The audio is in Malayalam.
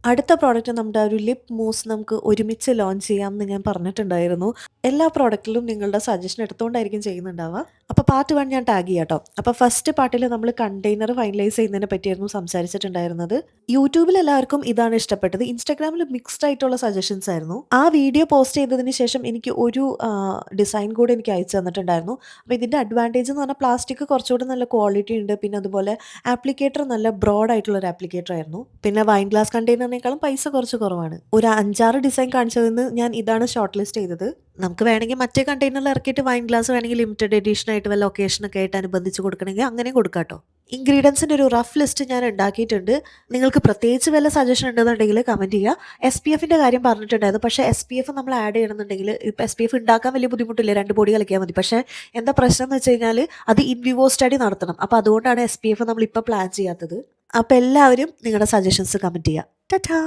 അടുത്ത പ്രോഡക്റ്റ് നമ്മുടെ ഒരു ലിപ്പ് മൂസ് നമുക്ക് ഒരുമിച്ച് ലോഞ്ച് ചെയ്യാമെന്ന് ഞാൻ പറഞ്ഞിട്ടുണ്ടായിരുന്നു. എല്ലാ പ്രോഡക്റ്റിലും നിങ്ങളുടെ സജഷൻ എടുത്തുകൊണ്ടായിരിക്കും ചെയ്യുന്നുണ്ടാവുക. അപ്പോൾ പാർട്ട് 1 ഞാൻ ടാഗ് ചെയ്യാം ട്ടോ. അപ്പോൾ ഫസ്റ്റ് പാർട്ടിൽ നമ്മൾ കണ്ടെയ്നർ ഫൈനലൈസ് ചെയ്യുന്നതിനെ പറ്റിയായിരുന്നു സംസാരിച്ചിട്ടുണ്ടായിരുന്നത്. യൂട്യൂബിൽ എല്ലാവർക്കും ഇതാണ് ഇഷ്ടപ്പെട്ടത്. ഇൻസ്റ്റാഗ്രാമിൽ മിക്സ്ഡ് ആയിട്ടുള്ള സജഷൻസ് ആയിരുന്നു. ആ വീഡിയോ പോസ്റ്റ് ചെയ്തതിന് ശേഷം എനിക്ക് ഒരു ഡിസൈൻ കൂടി എനിക്ക് അയച്ചു തന്നിട്ടുണ്ടായിരുന്നു. അപ്പോൾ ഇതിൻ്റെ അഡ്വാൻറ്റേജ് എന്ന് പറഞ്ഞാൽ പ്ലാസ്റ്റിക് കുറച്ചുകൂടി നല്ല ക്വാളിറ്റി ഉണ്ട്. പിന്നെ അതുപോലെ ആപ്ലിക്കേറ്റർ നല്ല ബ്രോഡ് ആയിട്ടുള്ള ഒരു ആപ്ലിക്കേറ്റർ ആയിരുന്നു. പിന്നെ വൈൻ ഗ്ലാസ് കണ്ടെയ്നറിനേക്കാളും പൈസ കുറച്ച് കുറവാണ്. ഒരു 5-6 ഡിസൈൻ കാണിച്ചതിന്ന് ഞാൻ ഇതാണ് ഷോർട്ട് ലിസ്റ്റ് ചെയ്തത്. നമുക്ക് വേണമെങ്കിൽ മറ്റേ കണ്ടെയ്നറിൽ ഇറക്കിയിട്ട് വൈൻ ഗ്ലാസ് വേണമെങ്കിൽ ലിമിറ്റഡ് എഡിഷൻ ആയിട്ട് വല്ല ഒക്കേഷനൊക്കെ ആയിട്ട് അനുബന്ധിച്ച് കൊടുക്കണമെങ്കിൽ അങ്ങനെ കൊടുക്കാം ട്ടോ. ഇൻഗ്രീഡിയൻസിൻ്റെ ഒരു റഫ് ലിസ്റ്റ് ഞാൻ ഉണ്ടാക്കിയിട്ടുണ്ട്. നിങ്ങൾക്ക് പ്രത്യേകിച്ച് വല്ല സജഷൻ ഉണ്ടെന്നുണ്ടെങ്കിൽ കമൻറ്റ് ചെയ്യുക. SPFൻ്റെ കാര്യം പറഞ്ഞിട്ടുണ്ടായിരുന്നു. പക്ഷേ SPF നമ്മൾ ആഡ് ചെയ്യണമെന്നുണ്ടെങ്കിൽ ഇപ്പോൾ SPF ഉണ്ടാക്കാൻ വലിയ ബുദ്ധിമുട്ടില്ല. 2 പൊടി കലക്കിയാൽ മതി. പക്ഷേ എന്താ പ്രശ്നം എന്ന് വെച്ച് കഴിഞ്ഞാൽ അത് ഇൻ വിവോ സ്റ്റഡി നടത്തണം. അപ്പോൾ അതുകൊണ്ടാണ് SPF നമ്മളിപ്പോൾ പ്ലാൻ ചെയ്യാത്തത്. അപ്പോൾ എല്ലാവരും നിങ്ങളുടെ സജഷൻസ് കമൻറ്റ് ചെയ്യുക. ടാറ്റാ.